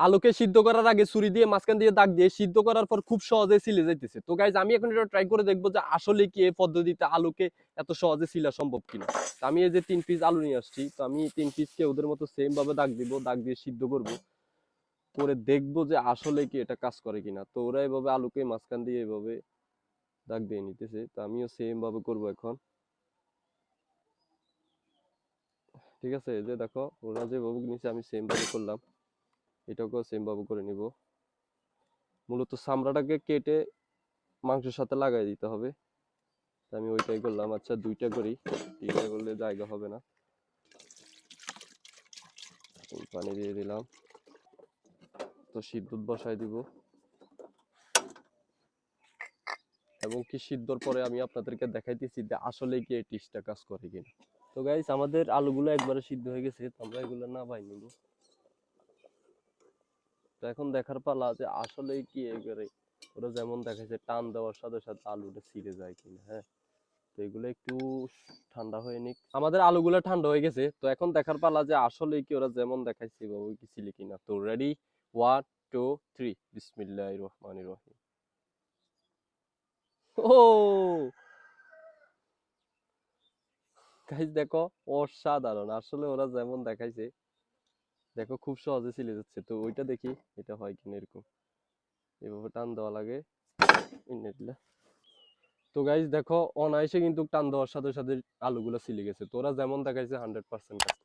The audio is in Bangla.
আলুকে সিদ্ধ করার আগে ছুরি দিয়ে মাঝখান দিয়ে দাগ দিয়ে সিদ্ধ করার পর খুব সহজে ছিলে যাইতেছে। তো গাইজ আমি এখন এটা ট্রাই করে দেখবো যে আসলে কি এই পদ্ধতিতে আলুকে এত সহজে ছিলা সম্ভব কিনা। আমি এই যে 3 পিস আলু নিয়ে আসছি, তো আমি 3 পিসকে ওদের মতো সেম ভাবে দাগ দিব, দাগ দিয়ে সিদ্ধ করব, করে দেখবো যে আসলে কি এটা কাজ করে কিনা। তো ওরা এভাবে আলুকে মাঝখান দিয়ে এভাবে দাগ দিয়ে নিতেছে, তো আমিও সেম ভাবে করব এখন। ঠিক আছে, এই যে দেখো ওরা যেভাবে নিচে আমি সেম ভাবে করলাম, এটাকেও সেম ভাবে করে নিব। মূলত চামড়াটাকে কেটে মাংসের সাথে লাগাই দিতে হবে, আমি ওইটাই করলাম। আচ্ছা 2টা করি, 3টা করলে জায়গা হবে না। পানি দিয়ে দিলাম, তো সিদ্ধ বসাই দিব, এবং কি সিদ্ধর পরে আমি আপনাদেরকে দেখাইতেছি যে আসলে কি এই টিস্টটা কাজ করে কিনা। তো গাইস আমাদের আলুগুলো একবারে সিদ্ধ হয়ে গেছে, তো আমরা এগুলো না ভাই নিব। তো এখন দেখার পালা যে আসলে কি এবারে ওরা যেমন দেখাইছে টান দেওয়ার সাথে সাথে আলুটা ছিঁড়ে যায় কিনা। হ্যাঁ, তো এগুলো একটু ঠান্ডা হয়ে নিক। আমাদের আলুগুলো ঠান্ডা হয়ে গেছে, তো এখন দেখার পালা যে আসলে কি ওরা যেমন দেখাইছে ওই কি ছিল কিনা। তো রেডি, 1 2 3, বিসমিল্লাহির রহমানির রহিম। ও গাইস দেখো, অসাধারণ। আসলে ওরা যেমন দেখাইছে দেখো খুব সহজে ছিলে যাচ্ছে। তো ওইটা দেখি এটা হয় কিনা। এরকম এভাবে টান দেওয়া লাগে। তো গাইস দেখো অনায়াসে কিন্তু টান দেওয়ার সাথে সাথে আলুগুলো ছিলে গেছে। তো ওরা যেমন দেখাইছে 100% কাজ।